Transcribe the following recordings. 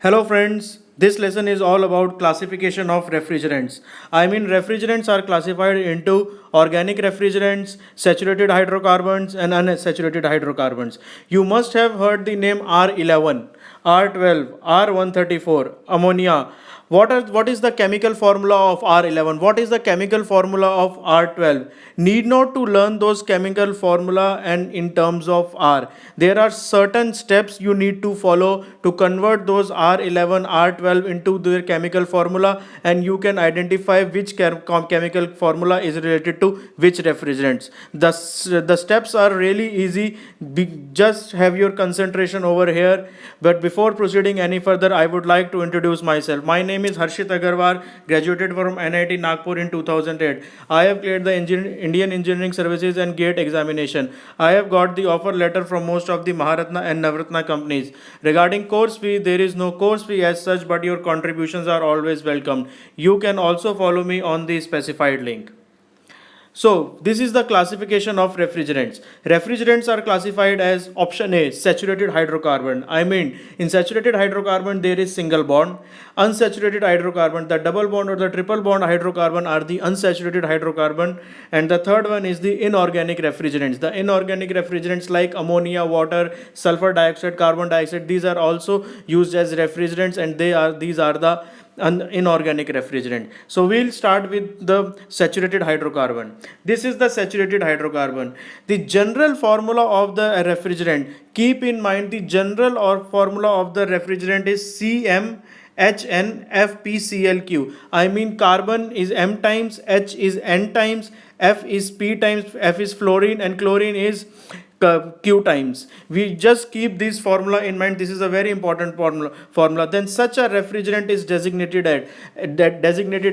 Hello friends, this lesson is all about classification of refrigerants. Refrigerants are classified into organic refrigerants, saturated hydrocarbons and unsaturated hydrocarbons. You must have heard the name R11, R12, R134, ammonia. What is the chemical formula of R11? What is the chemical formula of R12? Need not to learn those chemical formula and in terms of R. There are certain steps you need to follow to convert those R11, R12 into their chemical formula, and you can identify which chemical formula is related to which refrigerants. The steps are really easy. Just have your concentration over here. But before proceeding any further, I would like to introduce myself. My name is Harshit Agarwal, graduated from NIT Nagpur in 2008. I have cleared the Indian Engineering Services and GATE examination. I have got the offer letter from most of the Maharatna and Navratna companies. Regarding course fee, there is no course fee as such, but your contributions are always welcome. You can also follow me on the specified link. So, this is the classification of refrigerants. Refrigerants are classified as option A, saturated hydrocarbon. In saturated hydrocarbon, there is single bond. Unsaturated hydrocarbon, the double bond or the triple bond hydrocarbon are the unsaturated hydrocarbon. And the third one is the inorganic refrigerants. The inorganic refrigerants like ammonia, water, sulfur dioxide, carbon dioxide, these are also used as refrigerants, and these are the inorganic refrigerant. So we'll start with the saturated hydrocarbon. This is the saturated hydrocarbon. The general formula of the refrigerant, keep in mind the general or formula of the refrigerant is CmHnFpClQ. Carbon is M times, H is N times, F is P times, F is fluorine, and chlorine is Q times. We just keep this formula in mind. This is a very important formula. Then such a refrigerant is designated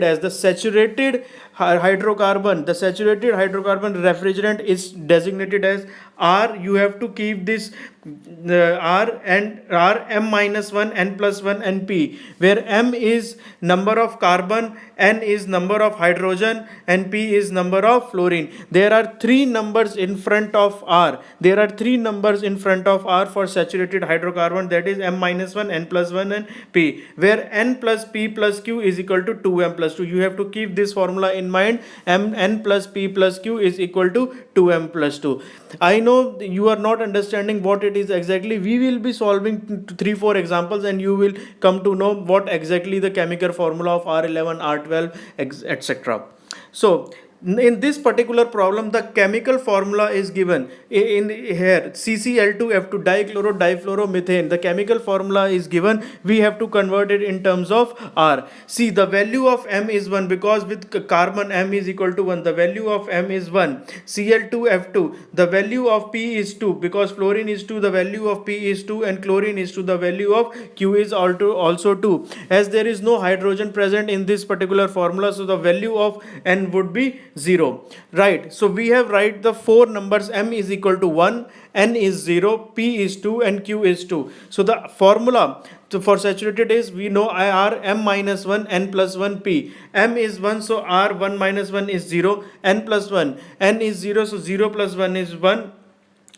as the saturated hydrocarbon. The saturated hydrocarbon refrigerant is designated as R. You have to keep this R and R M minus 1 N plus 1 and P, where M is number of carbon, N is number of hydrogen, and P is number of fluorine. There are three numbers in front of R. There are three numbers in front of R for saturated hydrocarbon, that is M minus 1, N plus 1 and P, where N plus P plus Q is equal to 2M plus 2. You have to keep this formula in mind. N plus P plus Q is equal to 2M plus 2. I know you are not understanding what it is exactly. We will be solving 3-4 examples and you will come to know what exactly the chemical formula of R11, R12, etc. So in this particular problem, the chemical formula is given in here, CCl2F2, dichloro-difluoromethane. The chemical formula is given. We have to convert it in terms of R. See, the value of M is 1 because with carbon M is equal to 1. The value of M is 1. Cl2F2. The value of P is 2 because fluorine is 2. The value of P is 2 and chlorine is 2. The value of Q is also 2. As there is no hydrogen present in this particular formula, so the value of N would be 0. Right, so we have write the four numbers. M is equal to 1, N is 0, P is 2 and Q is 2. So the formula for saturated is, we know R M minus 1 N plus 1 P. M is 1, so R 1 minus 1 is 0. N plus 1, N is 0, so 0 plus 1 is 1,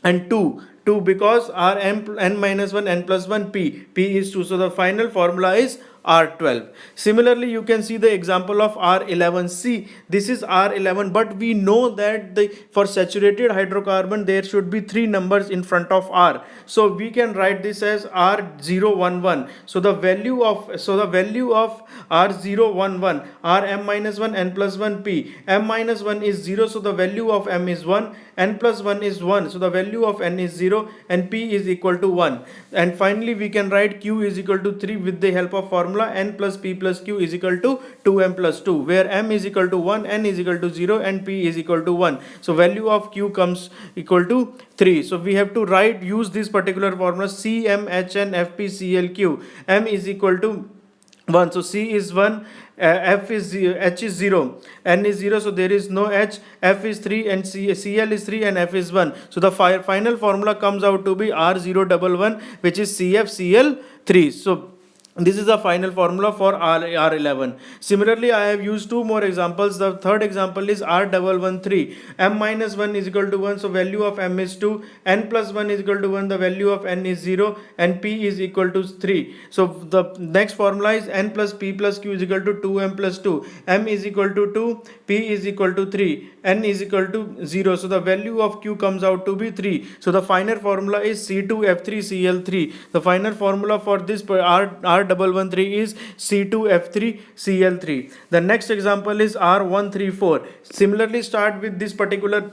and 2 because R M N minus 1 N plus 1 P is 2. So the final formula is R12. Similarly, you can see the example of R11. See, this is R11, but we know that for saturated hydrocarbon there should be three numbers in front of R. So we can write this as R011. So the value of R011, R M minus 1 N plus 1 P. M minus 1 is 0, so the value of M is 1. N plus 1 is 1, so the value of N is 0 and P is equal to 1. And finally we can write Q is equal to 3 with the help of formula N plus P plus Q is equal to 2M plus 2, where M is equal to 1, N is equal to 0 and P is equal to 1. So value of Q comes equal to 3. So we have to use this particular formula CmHnFpClQ. M is equal to 1, so C is 1, F is 0, H is 0, N is 0, so there is no H, F is 3 and Cl is 3 and F is 1. So the final formula comes out to be R011, which is CfCl3. So This is the final formula for R11. Similarly, I have used two more examples. The third example is R113. M minus 1 is equal to 1, so value of M is 2. N plus 1 is equal to 1, the value of N is 0. And P is equal to 3. So the next formula is N plus P plus Q is equal to 2M plus 2. M is equal to 2. P is equal to 3. N is equal to 0. So the value of Q comes out to be 3. So the final formula is C2F3Cl3. The final formula for this R113 is C2F3Cl3. The next example is R134. Similarly, start with this particular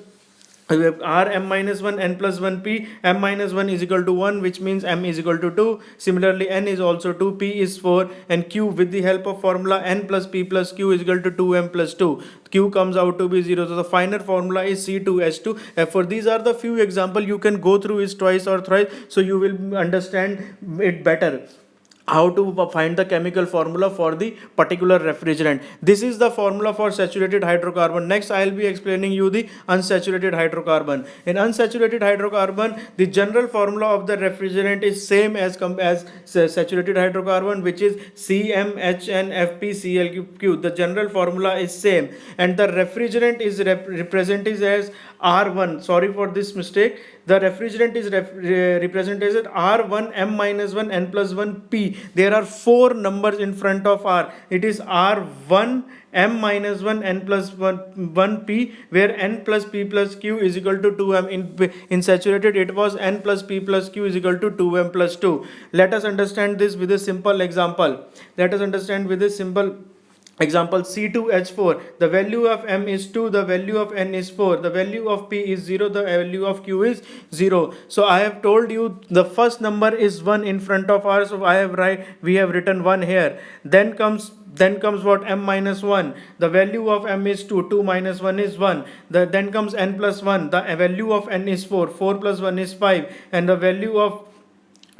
R m minus 1 n plus 1 p. M minus 1 is equal to 1, which means M is equal to 2. Similarly, N is also 2, P is 4, and Q, with the help of formula N plus P plus Q is equal to 2M plus 2. Q comes out to be 0. So the final formula is C2H2. For these are the few examples. You can go through it twice or thrice, so you will understand it better, how to find the chemical formula for the particular refrigerant. This is the formula for saturated hydrocarbon. Next, I will be explaining you the unsaturated hydrocarbon. In unsaturated hydrocarbon, the general formula of the refrigerant is same as saturated hydrocarbon, which is CmHnFpClQ. The general formula is same, and the refrigerant is represented as R1. Sorry for this mistake. The refrigerant is represented as R1 M minus 1 N plus 1 P. There are four numbers in front of R. It is R1 M minus 1 N plus 1 P, where N plus P plus Q is equal to 2M. In saturated, it was N plus P plus Q is equal to 2M plus 2. Let us understand this with a simple example. Example C2H4. The value of M is 2, the value of N is 4, the value of P is 0, the value of Q is 0. So I have told you the first number is 1 in front of R, so we have written 1 here. Then comes what? M minus 1. The value of M is 2, 2 minus 1 is 1. Then comes N plus 1. The value of N is 4, 4 plus 1 is 5, and the value of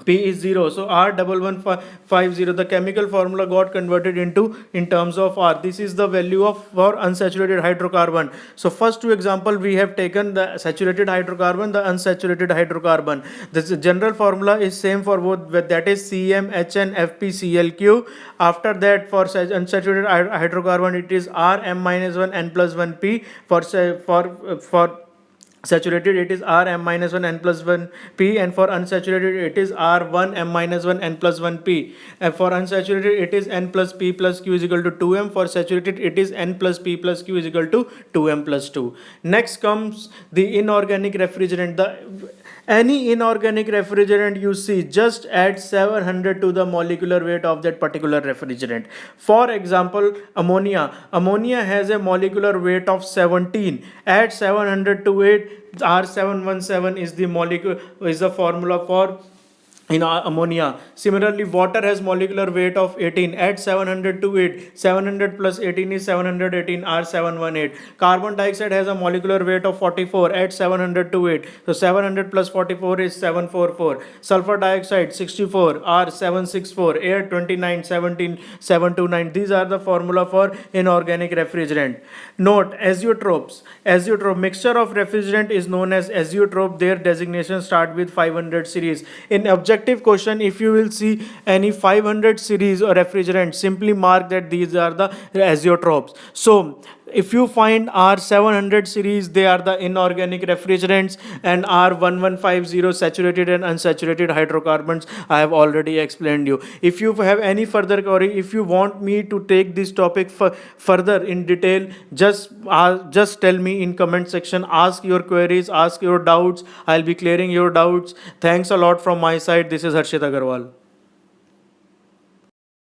P is 0. So R1150, the chemical formula got converted in terms of R. This is the value for unsaturated hydrocarbon. So first two example we have taken the saturated hydrocarbon, the unsaturated hydrocarbon. The general formula is same for both, that is CmHnFpClQ. After that, for unsaturated hydrocarbon, it is R m minus 1 N plus 1 P. For saturated, it is R m minus 1 N plus 1 P, and for unsaturated, it is R1 M minus 1 N plus 1 P. And for unsaturated, it is N plus P plus Q is equal to 2M. For saturated, it is N plus P plus Q is equal to 2M plus 2. Next comes the inorganic refrigerant. Any inorganic refrigerant you see, just add 700 to the molecular weight of that particular refrigerant. For example, ammonia. Ammonia has a molecular weight of 17. Add 700 to it. R717 is the formula for ammonia. Similarly, water has molecular weight of 18. Add 700 to it. 700 plus 18 is 718, R718. Carbon dioxide has a molecular weight of 44. Add 700 to it. So 700 plus 44 is 744. Sulfur dioxide 64, R764. Air 29, 17, 729. These are the formula for inorganic refrigerant. Note, azeotrope. Mixture of refrigerant is known as azeotrope. Their designation start with 500 series. In objective question, if you will see any 500 series or refrigerant, simply mark that these are the azeotropes. So if you find R700 series, they are the inorganic refrigerants, and R1150 saturated and unsaturated hydrocarbons, I have already explained you. If you have any further query, if you want me to take this topic further in detail, just tell me in comment section. Ask your queries, ask your doubts. I'll be clearing your doubts. Thanks a lot from my side. This is Harshit Agarwal.